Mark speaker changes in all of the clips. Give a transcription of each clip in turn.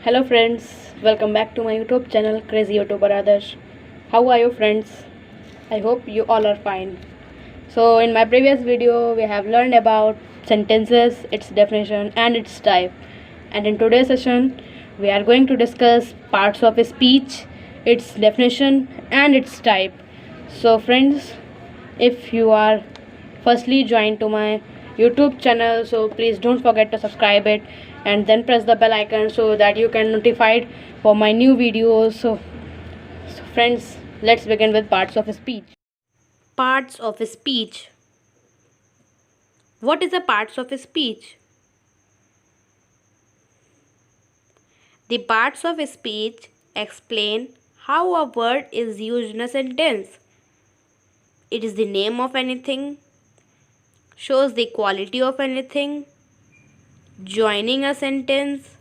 Speaker 1: Hello friends, welcome back to my YouTube channel Crazy YouTuber Adarsh. How are you friends? I hope you all are fine. So in my previous video we have learned about sentences, its definition and its type. And in today's session we are going to discuss parts of a speech, its definition and its type. So friends, if you are firstly joined to my YouTube channel, so please don't forget to subscribe it and then press the bell icon so that you can notified for my new videos. So friends, let's begin with parts of a speech. Parts of a speech. What is the parts of a speech? The parts of a speech explain how a word is used in a sentence. It is the name of anything, shows the quality of anything, joining a sentence,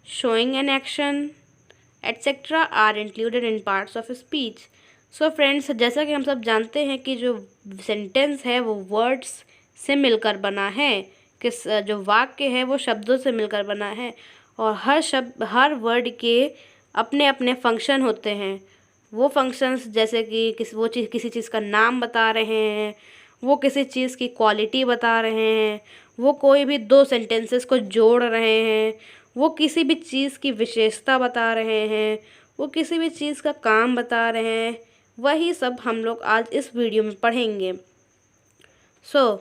Speaker 1: showing an action, etc. are included in parts of speech. So friends, जैसा कि हम सब जानते हैं कि जो sentence है वो वर्ड्स से मिलकर बना है, जो वाक्य है वो शब्दों से मिलकर बना है और हर वर्ड के अपने अपने फंक्शन होते हैं। वो फंक्शंस जैसे कि किसी चीज़ का नाम बता रहे हैं, वो किसी चीज़ की क्वालिटी बता रहे हैं, वो कोई भी दो सेंटेंसेस को जोड़ रहे हैं, वो किसी भी चीज़ की विशेषता बता रहे हैं, वो किसी भी चीज़ का काम बता रहे हैं, वही सब हम लोग आज इस वीडियो में पढ़ेंगे। So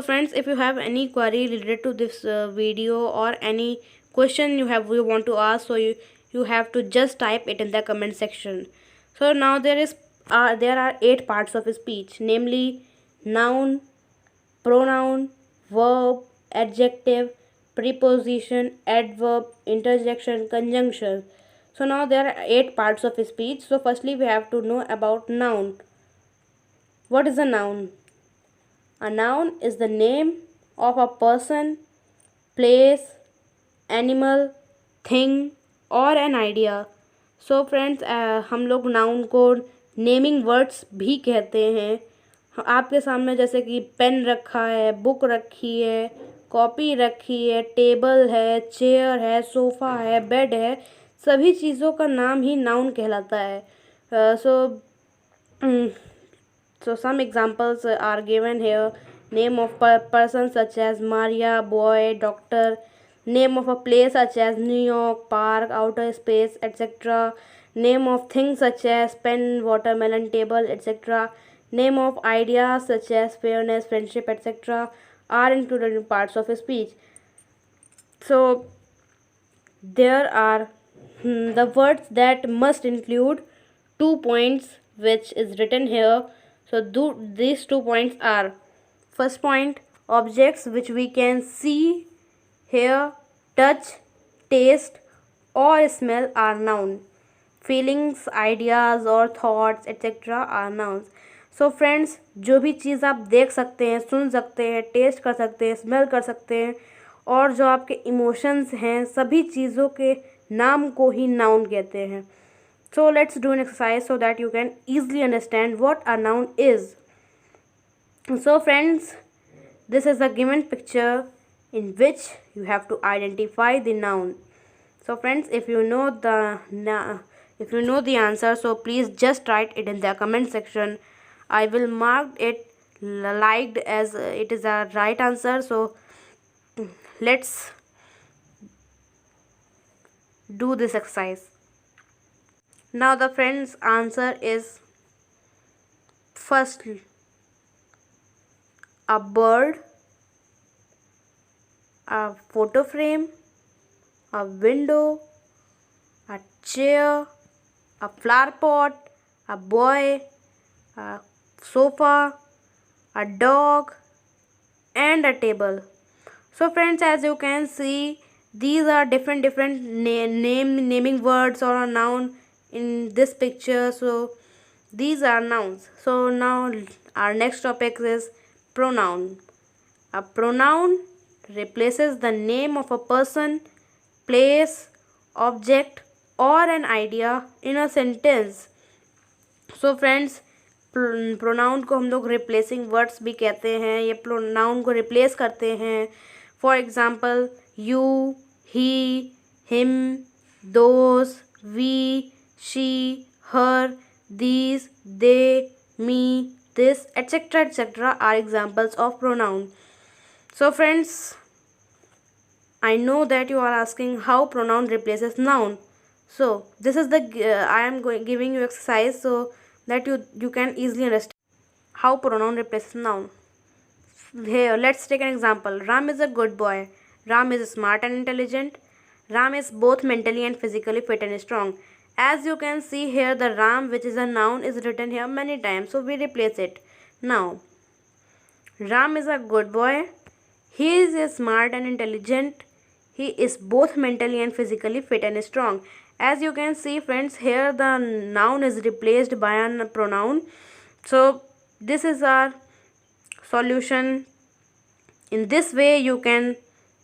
Speaker 1: friends, if you have any query related to this video or any question you want to ask, so you have to just type it in the comment section. So now there are 8 parts of speech, namely noun, pronoun, verb, adjective, preposition, adverb, interjection, conjunction. So now there are 8 parts of speech. So firstly we have to know about noun. What is a noun? A noun is the name of a person, place, animal, thing और an idea. So friends, हम लोग noun को naming words भी कहते हैं। आपके सामने जैसे कि पेन रखा है, बुक रखी है, कॉपी रखी है, टेबल है, चेयर है, सोफ़ा है, बेड है, सभी चीज़ों का नाम ही नाउन कहलाता है। So some examples are given here. Name of person such as Maria, boy, doctor. Name of a place such as New York, park, outer space, etc. Name of things such as pen, watermelon, table, etc. Name of ideas such as fairness, friendship, etc. are included in parts of speech. So there are the words that must include 2 points, which is written here. So these 2 points are: first point, objects which we can see, hear, touch, taste or smell are noun. Feelings, ideas or thoughts etc. are nouns. So friends, जो भी चीज़ आप देख सकते हैं, सुन सकते हैं, test कर सकते हैं, स्मेल कर सकते हैं और जो आपके इमोशंस हैं, सभी चीज़ों के नाम को ही नाउन कहते हैं. So let's do an exercise so that you can easily understand what a noun is. So friends, this is a given picture in which you have to identify the noun. So friends, if you know the answer, so please just write it in the comment section. I will mark it liked as it is a right answer. So let's do this exercise. Now the friend's answer is first a bird, a photo frame, a window, a chair, a flower pot, a boy, a sofa, a dog and a table. So friends, as you can see, these are different naming words or a noun in this picture. So these are nouns. So now our next topic is pronoun. A pronoun replaces the name of a person, place, object or an idea in a sentence. So friends, pronoun को हम लोग replacing words भी कहते हैं. ये pronoun को replace करते हैं. For example, you, he, him, those, we, she, her, these, they, me, this, etc. etc. are examples of pronoun. So friends, I know that you are asking how pronoun replaces noun. So this is the I am giving you exercise so that you can easily understand how pronoun replaces noun. Here, let's take an example. Ram is a good boy. Ram is smart and intelligent. Ram is both mentally and physically fit and strong. As you can see here, the Ram, which is a noun, is written here many times. So we replace it. Now, Ram is a good boy. He is smart and intelligent. He is both mentally and physically fit and strong. As you can see, friends, here the noun is replaced by a pronoun. So this is our solution. In this way you can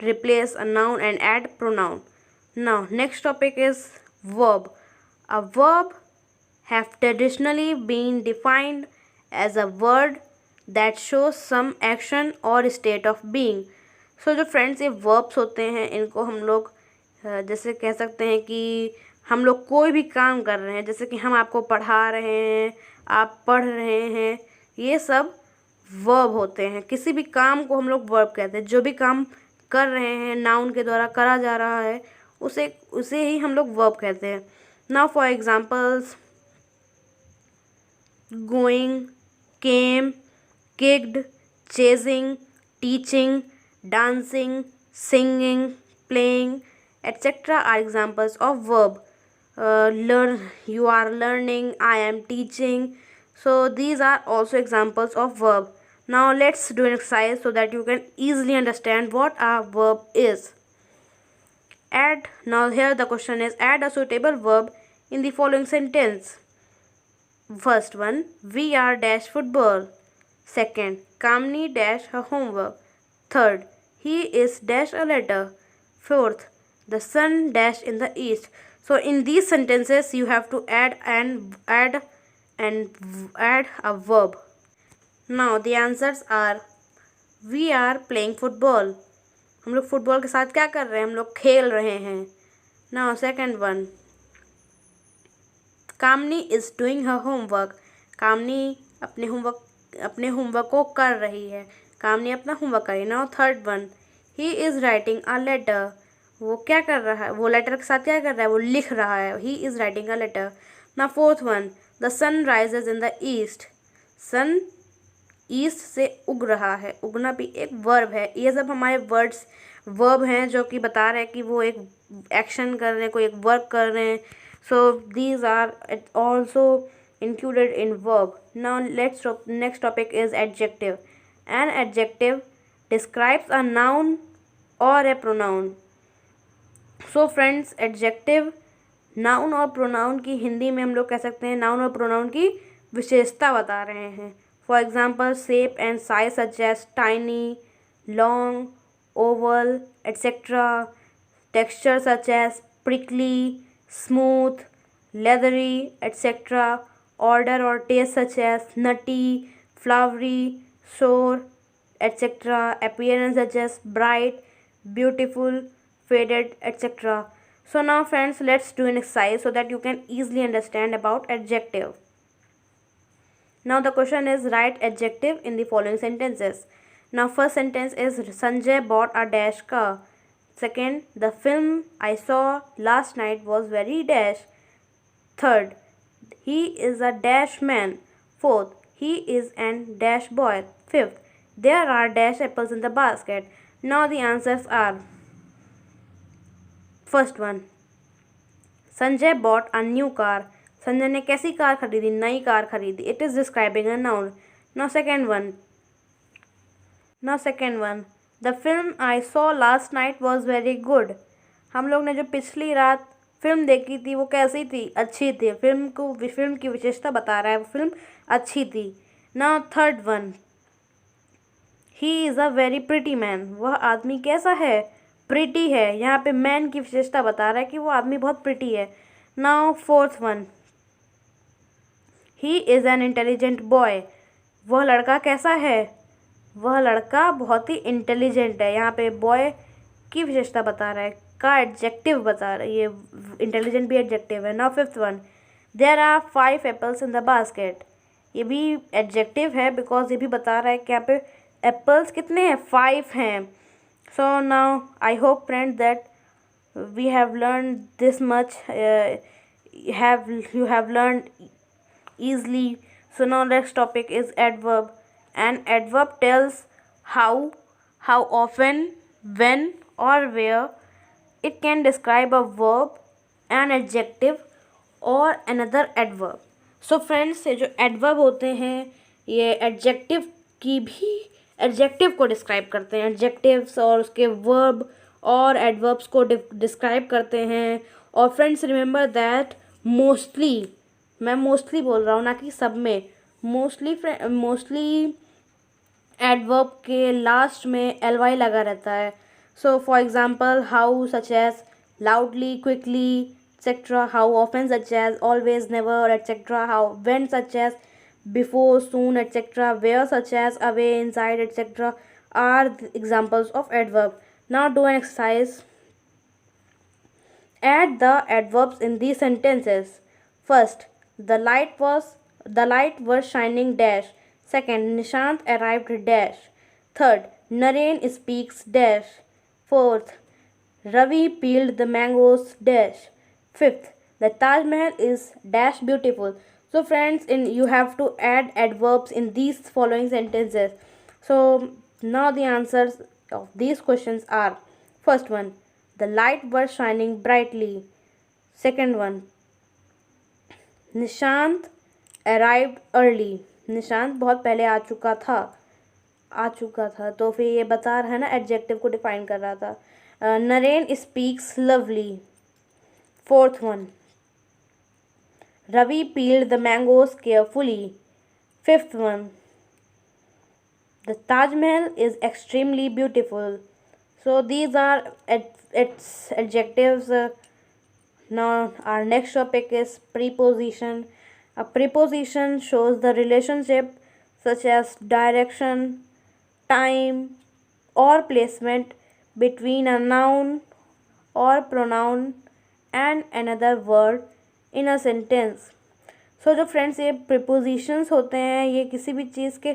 Speaker 1: replace a noun and add pronoun. Now next topic is verb. A verb have traditionally been defined as a word that shows some action or state of being. So जो friends ये verbs होते हैं इनको हम लोग जैसे कह सकते हैं कि हम लोग कोई भी काम कर रहे हैं, जैसे कि हम आपको पढ़ा रहे हैं, आप पढ़ रहे हैं, ये सब वर्ब होते हैं. किसी भी काम को हम लोग वर्ब कहते हैं. जो भी काम कर रहे हैं नाउन के द्वारा करा जा रहा है उसे ही हम लोग वर्ब कहते हैं. Now for examples, going, came, kicked, chasing, teaching, dancing, singing, playing, etc. are examples of verb. You are learning, I am teaching. So these are also examples of verb. Now let's do an exercise so that you can easily understand what a verb is. Now here the question is, add a suitable verb in the following sentence. First one, we are dash football. Second, Kamini dash her homework. Third, he is dash a letter. Fourth, the sun dash in the east. So in these sentences you have to add a verb. Now the answers are, we are playing football. हम लोग football के साथ क्या कर रहे हैं, हम लोग खेल रहे हैं. Now second one, Kamini is doing her homework. कामनी अपने होमवर्क को कर रही है. कामनी अपना होमवर्क कर रही है. Now third one, he is writing a letter. वो क्या कर रहा है, वो लेटर के साथ क्या कर रहा है, वो लिख रहा है. He is writing a letter. Now fourth one, the sun rises in the east. Sun east से उग रहा है. उगना भी एक वर्ब है. ये सब हमारे वर्ब हैं जो कि बता रहे हैं कि वो एक एक्शन कर रहे हैं, कोई एक वर्क कर रहे हैं. So these are also included in verb. Now next topic is adjective. An adjective describes a noun or a pronoun. So friends, adjective noun और pronoun की हिंदी में हम लोग कह सकते हैं noun और pronoun की विशेषता बता रहे हैं. For example, shape and size such as tiny, long, oval, etc. Texture such as prickly, smooth, leathery, etc. Order or taste such as nutty, flowery, sour, etc. Appearance such as bright, beautiful, faded, etc. So now friends, let's do an exercise so that you can easily understand about adjective. Now the question is, write adjective in the following sentences. Now first sentence is, Sanjay bought a dash car. Second, the film I saw last night was very dash. Third, he is a dash man. Fourth, he is an dash boy. Fifth, there are dash apples in the basket. Now the answers are, first one, Sanjay bought a new car. Sanjay ने कैसी car खरीदी, नई car खरीदी. It is describing a noun. Now second one, the film I saw last night was very good. हम लोग ने जो पिछली रात फिल्म देखी थी वो कैसी थी, अच्छी थी. फिल्म की विशेषता बता रहा है, फिल्म अच्छी थी. Now third one, he is a very pretty man. वह आदमी कैसा है, प्रिटी है. यहाँ पे मैन की विशेषता बता रहा है कि वो आदमी बहुत प्रिटी है. Now fourth one, he is an intelligent boy. वह लड़का कैसा है, वह लड़का बहुत ही इंटेलिजेंट है. यहाँ पे बॉय की विशेषता बता रहा है. का एडजेक्टिव बता रहा है, ये इंटेलिजेंट भी एडजेक्टिव है। Now fifth one, there are 5 apples in the basket, ये भी एडजेक्टिव है बिकॉज ये भी बता रहा है कि यहाँ पे एप्पल्स कितने हैं, 5 हैं। So now I hope friend that we have learned this much, you have learned easily. So now next topic is adverb. And adverb tells how often, when or where. It can describe a verb, an adjective or another adverb. So friends, ये जो adverb होते हैं ये adjective की भी adjective को describe करते हैं, एडजेक्टिव्स और उसके वर्ब और एडवर्ब्स को डिस्क्राइब करते हैं। और फ्रेंड्स रिमेंबर दैट मोस्टली, मैं मोस्टली बोल रहा हूँ ना कि सब में, मोस्टली एडवर्ब के लास्ट में ly लगा रहता है। So for example how such as loudly, quickly et cetera, how often such as always, never et cetera, how when such as before, soon, etc., where such as away, inside, etc., are the examples of adverb. Now do an exercise. Add the adverbs in these sentences. First, the light was shining dash. Second, Nishant arrived dash. Third, Naren speaks dash. Fourth, Ravi peeled the mangoes dash. Fifth, the Taj Mahal is dash beautiful. So friends, you have to add adverbs in these following sentences. So now the answers of these questions are: first one, the light was shining brightly. Second one, Nishant arrived early. Nishant बहुत पहले आ चुका था, तो फिर ये बता रहा है ना, एडजेक्टिव को डिफाइन कर रहा था। Naren speaks lovely. Fourth one, Ravi peeled the mangoes carefully. Fifth one, the Taj Mahal is extremely beautiful. So these are its adjectives. Now our next topic is preposition. A preposition shows the relationship such as direction, time or placement between a noun or pronoun and another word in a sentence. So जो friends ये prepositions होते हैं ये किसी भी चीज़ के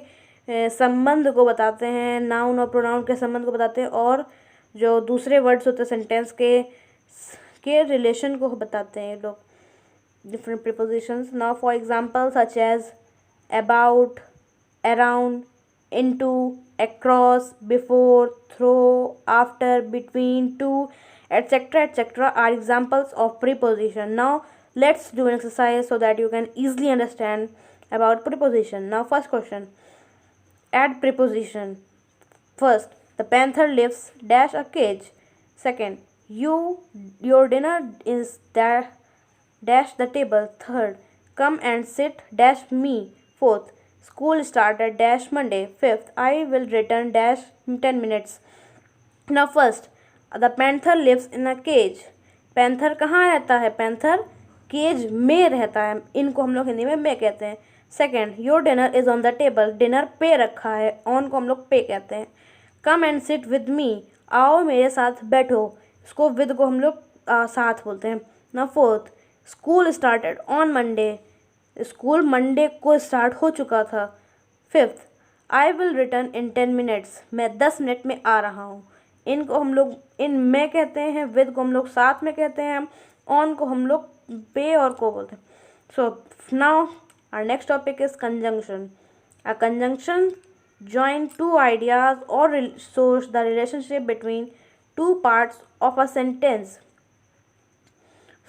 Speaker 1: संबंध को बताते हैं, नाउन और प्रोनाउन के संबंध को बताते हैं, और जो दूसरे वर्ड्स होते हैं सेंटेंस के रिलेशन को बताते हैं ये लोग, different prepositions. Now for example such as about, around, into, across, before, through, after, between, to, etc. are examples of preposition. Now let's do an exercise so that you can easily understand about preposition. Now first question, add preposition. First, the panther lives dash a cage. Second, your dinner is dash the table. Third, come and sit dash me. Fourth, school started dash Monday. Fifth, I will return dash 10 minutes. Now first, the panther lives in a cage. Panther कहाँ रहता है, panther cage में रहता है, इनको हम लोग हिंदी में मैं कहते हैं। Second, your dinner is on the table, dinner पे रखा है, ऑन को हम लोग पे कहते हैं। Come and sit with me, आओ मेरे साथ बैठो, इसको विद को हम लोग साथ बोलते हैं। ना fourth, school started on Monday, school Monday को स्टार्ट हो चुका था। Fifth, I will return in 10 minutes, मैं 10 मिनट में आ रहा हूँ, इनको हम लोग इन में कहते हैं, विद को हम लोग साथ में कहते हैं, ऑन को हम लोग पे और को बोलते हैं। So now our next topic is conjunction. A conjunction join two ideas or shows the relationship between two parts of a sentence.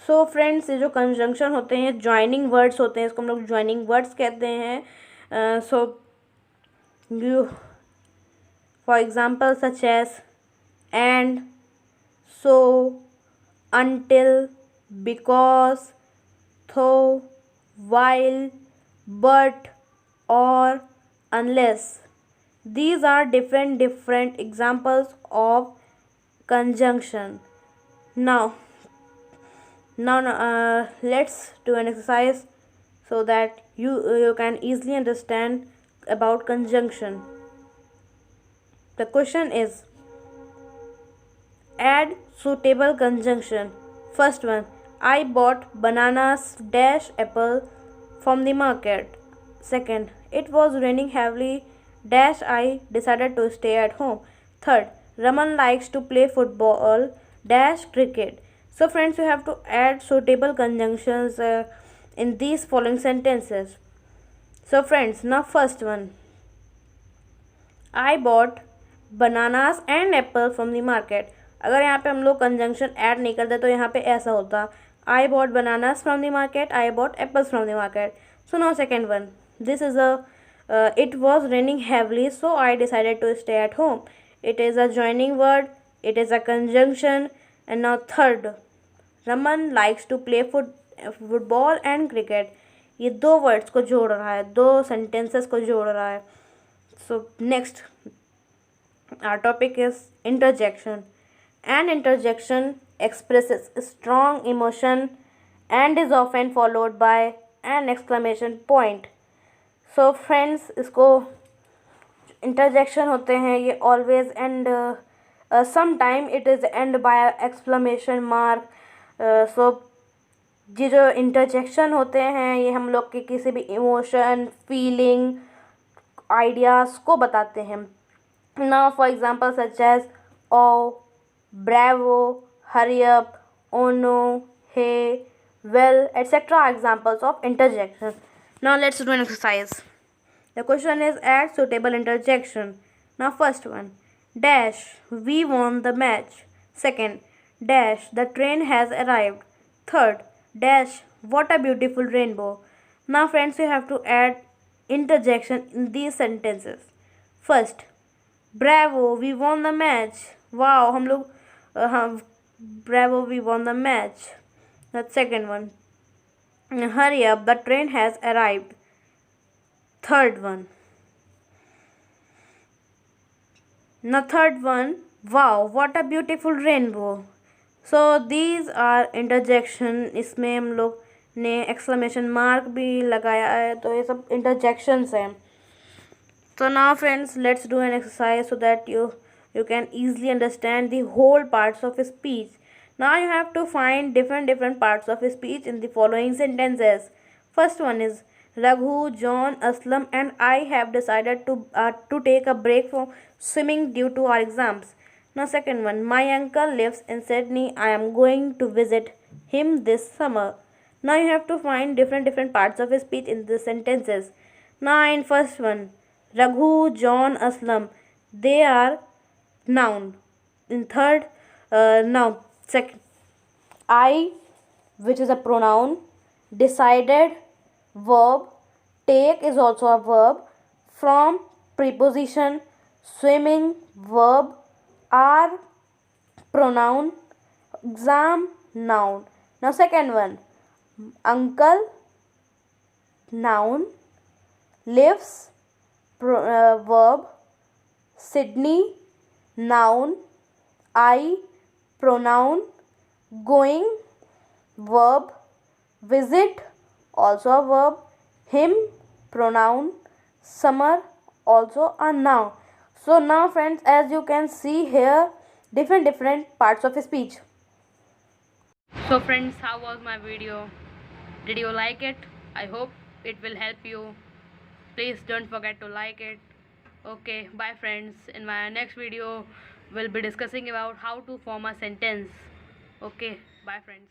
Speaker 1: So friends ये जो कंजंक्शन होते हैं ज्वाइनिंग वर्ड्स होते हैं, इसको हम लोग ज्वाइनिंग वर्ड्स कहते हैं। So you for example such as and, so, until, because, though, while, but, or, unless. These are different examples of conjunction. Now let's do an exercise so that you can easily understand about conjunction. The question is, add suitable conjunction. First one, I bought bananas dash apple from the market. Second, it was raining heavily dash I decided to stay at home. Third, Raman likes to play football dash cricket. So friends, you have to add suitable conjunctions in these following sentences. So friends, now first one, I bought bananas and apple from the market. अगर यहाँ पे हम लोग conjunction add नहीं करते तो यहाँ पे ऐसा होता, I bought bananas from the market, I bought apples from the market. So now second one, this is a it was raining heavily, so I decided to stay at home. It is a joining word, it is a conjunction. And now third, Raman likes to play football and cricket. ये दो words को जोड़ रहा है, दो sentences को जोड़ रहा है. So next, our topic is interjection. An interjection expresses strong emotion and is often followed by an exclamation point. So friends, इसको interjection होते हैं ये always and sometime it is end by exclamation mark. So ये जो interjection होते हैं ये हम लोग के किसी भी emotion, feeling, ideas को बताते हैं. Now for example such as oh, bravo, hurry up, oh no, hey, well, etc. are examples of interjection. Now let's do an exercise. The question is add suitable interjection. Now first one, dash, we won the match. Second, dash, the train has arrived. Third, dash, what a beautiful rainbow. Now friends, you have to add interjection in these sentences. First, bravo, we won the match. Wow, हम लोग bravo, we won the match. The second one, hurry up, the train has arrived. Third one, wow, what a beautiful rainbow. So these are interjection. इसमें हम लोग ने exclamation mark भी लगाया है, तो ये सब interjections हैं. So now friends, let's do an exercise so that you can easily understand the whole parts of a speech. Now you have to find different parts of a speech in the following sentences. First one is Raghu, John, Aslam and I have decided to take a break from swimming due to our exams. Now second one, my uncle lives in Sydney. I am going to visit him this summer. Now you have to find different parts of a speech in the sentences. Now in first one, Raghu, John, Aslam, they are noun. In third, now second, I, which is a pronoun, decided, verb, take is also a verb, from, preposition, swimming, verb, are, pronoun, exam, noun. Now second one, uncle, noun, lives, verb, Sydney, noun, I, pronoun, going, verb, visit, also a verb, him, pronoun, summer, also a noun. So now friends, as you can see here, different parts of speech. So friends, how was my video? Did you like it? I hope it will help you. Please don't forget to like it. Okay, bye friends. In my next video, we'll be discussing about how to form a sentence. Okay, bye friends.